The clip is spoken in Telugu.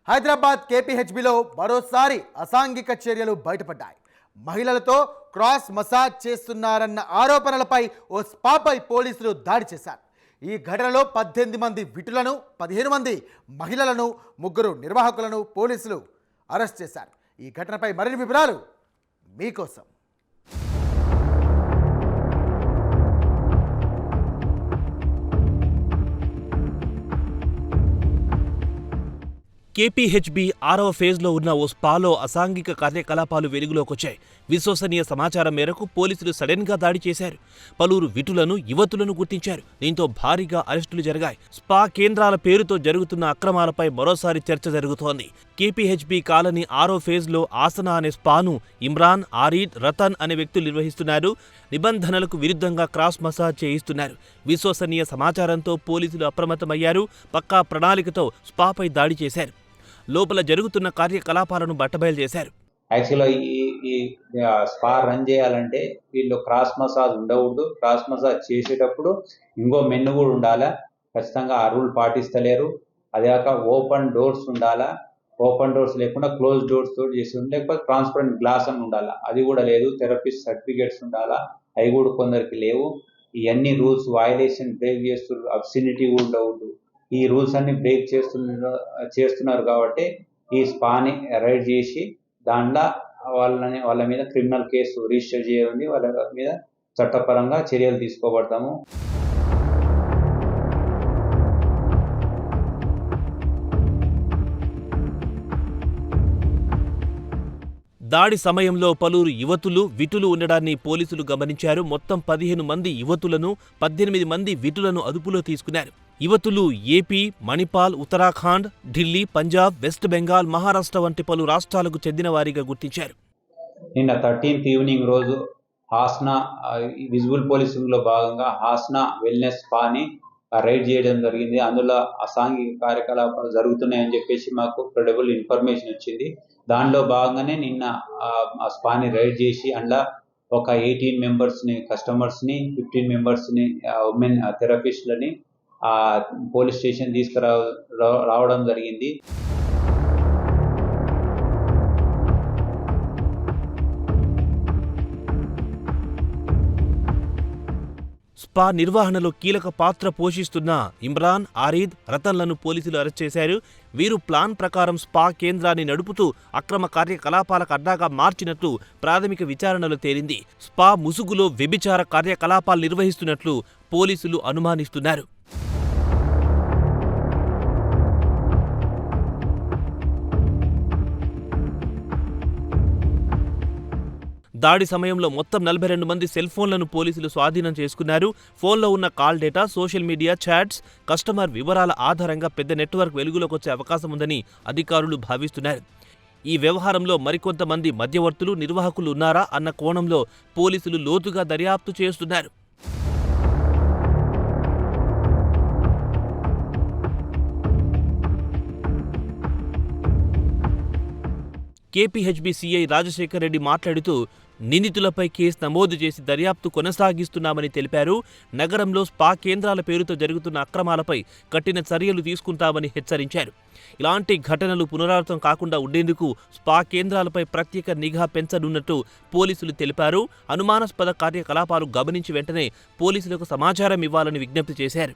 హైదరాబాద్ కేపీహెచ్బిలో మరోసారి అసాంఘిక చర్యలు బయటపడ్డాయి. మహిళలతో క్రాస్ మసాజ్ చేస్తున్నారన్న ఆరోపణలపై ఓ స్పాపై పోలీసులు దాడి చేశారు. ఈ ఘటనలో 18 మంది విటులను, 15 మంది మహిళలను, 3 నిర్వాహకులను పోలీసులు అరెస్ట్ చేశారు. ఈ ఘటనపై మరిన్ని వివరాలు మీకోసం. కేపీహెచ్బీ 6వ ఫేజ్లో ఉన్న ఓ స్పాలో అసాంఘిక కార్యకలాపాలు వెలుగులోకొచ్చాయి. విశ్వసనీయ సమాచారం మేరకు పోలీసులు సడన్గా దాడి చేశారు. పలువురు విటులను, యువతులను గుర్తించారు. దీంతో భారీగా అరెస్టులు జరిగాయి. స్పా కేంద్రాల పేరుతో జరుగుతున్న అక్రమాలపై మరోసారి చర్చ జరుగుతోంది. కేపీహెచ్బీ కాలనీ 6వ ఫేజ్లో ఆసనా అనే స్పాను ఇమ్రాన్, ఆరీద్, రతన్ అనే వ్యక్తులు నిర్వహిస్తున్నారు. నిబంధనలకు విరుద్ధంగా క్రాస్ మసాజ్ చేయిస్తున్నారు. విశ్వసనీయ సమాచారంతో పోలీసులు అప్రమత్తమయ్యారు. పక్కా ప్రణాళికతో స్పాపై దాడి చేశారు. లోపల జరుగుతున్న కార్యకలాపాలను బట్టబయలు చేశారు. యాక్చువల్గా ఈ స్పా రన్ చేయాలంటే వీళ్ళు క్రాస్ మసాజ్ ఉండకూడదు. క్రాస్ మసాజ్ చేసేటప్పుడు ఇంకో మెన్ను కూడా ఉండాలా. ఖచ్చితంగా ఆ రూల్ పాటిస్తలేరు. అదే కాక ఓపెన్ డోర్స్ ఉండాలా. ఓపెన్ డోర్స్ లేకుండా క్లోజ్ డోర్స్ తోటి చేసి లేకపోతే ట్రాన్స్పరెంట్ గ్లాస్ అని ఉండాలా. అది కూడా లేదు. థెరపిస్ట్ సర్టిఫికేట్స్ ఉండాలా. అవి కూడా కొందరికి లేవు. ఇవన్నీ రూల్స్ వైలేషన్ బ్రేక్ చేస్తున్నారు. అబ్సినిటీ కూడా ఉండకూడదు. ఈ రూల్స్ అన్ని బ్రేక్ చేస్తున్నారు కాబట్టి ఈ స్పాని రైడ్ చేసి దాంట్లో వాళ్ళ మీద క్రిమినల్ కేసు రిజిస్టర్ చేయాలి. వాళ్ళ మీద చట్టపరంగా చర్యలు తీసుకోబడతాము. దాడి సమయంలో పలువురు యువతులు, విటులు ఉండడాన్ని పోలీసులు గమనించారు. మొత్తం 15 మంది యువతులను, 18 మంది విటులను అదుపులో తీసుకున్నారు. యువతులు ఏపీ, మణిపాల్, ఉత్తరాఖండ్, ఢిల్లీ, పంజాబ్, వెస్ట్ బెంగాల్, మహారాష్ట్ర వంటి పలు రాష్ట్రాలకు చెందిన వారిగా గుర్తించారు. నిన్న 13th ఈవినింగ్ రోజు హాస్నా విజువల్ పోలీసింగ్ లో భాగంగా హాస్నా వెల్నెస్ స్పాని రైడ్ చేయడం జరిగింది. అందులో అసాంఘిక కార్యకలాపాలు జరుగుతున్నాయని చెప్పేసి మాకు క్రెడిబుల్ ఇన్ఫర్మేషన్ వచ్చింది. దానిలో భాగంగానే నిన్న ఆ స్పాని రైడ్ చేసి అందులో ఒక 18 మెంబర్స్ని కస్టమర్స్ని, 15 మెంబర్స్ని ఉమెన్ థెరపిస్ట్లని పోలీస్ స్టేషన్ రావడం జరిగింది. స్పా నిర్వహణలో కీలక పాత్ర పోషిస్తున్న ఇమ్రాన్, ఆరీద్, రతన్లను పోలీసులు అరెస్ట్ చేశారు. వీరు ప్లాన్ ప్రకారం స్పా కేంద్రాన్ని నడుపుతూ అక్రమ కార్యకలాపాలకు అడ్డాగా మార్చినట్లు ప్రాథమిక విచారణలో తేలింది. స్పా ముసుగులో వ్యభిచార కార్యకలాపాలు నిర్వహిస్తున్నట్లు పోలీసులు అనుమానిస్తున్నారు. దాడి సమయంలో మొత్తం 42 మంది సెల్ ఫోన్లను పోలీసులు స్వాధీనం చేసుకున్నారు. ఫోన్లో ఉన్న call data, social media chats, customer వివరాల ఆధారంగా పెద్ద నెట్వర్క్ వెలుగులోకి వచ్చే అవకాశం ఉందని అధికారులు భావిస్తున్నారు. ఈ వ్యవహారంలో మరికొంతమంది మధ్యవర్తులు, నిర్వాహకులు ఉన్నారా అన్న కోణంలో పోలీసులు లోతుగా దర్యాప్తు చేస్తున్నారు. కేపీహెచ్బీ సీఐ రాజశేఖర్ రెడ్డి మాట్లాడుతూ నిందితులపై కేసు నమోదు చేసి దర్యాప్తు కొనసాగిస్తున్నామని తెలిపారు. నగరంలో స్పా కేంద్రాల పేరుతో జరుగుతున్న అక్రమాలపై కఠిన చర్యలు తీసుకుంటామని హెచ్చరించారు. ఇలాంటి ఘటనలు పునరావృతం కాకుండా ఉండేందుకు స్పా కేంద్రాలపై ప్రత్యేక నిఘా పెంచనున్నట్టు పోలీసులు తెలిపారు. అనుమానాస్పద కార్యకలాపాలు గమనించి వెంటనే పోలీసులకు సమాచారం ఇవ్వాలని విజ్ఞప్తి చేశారు.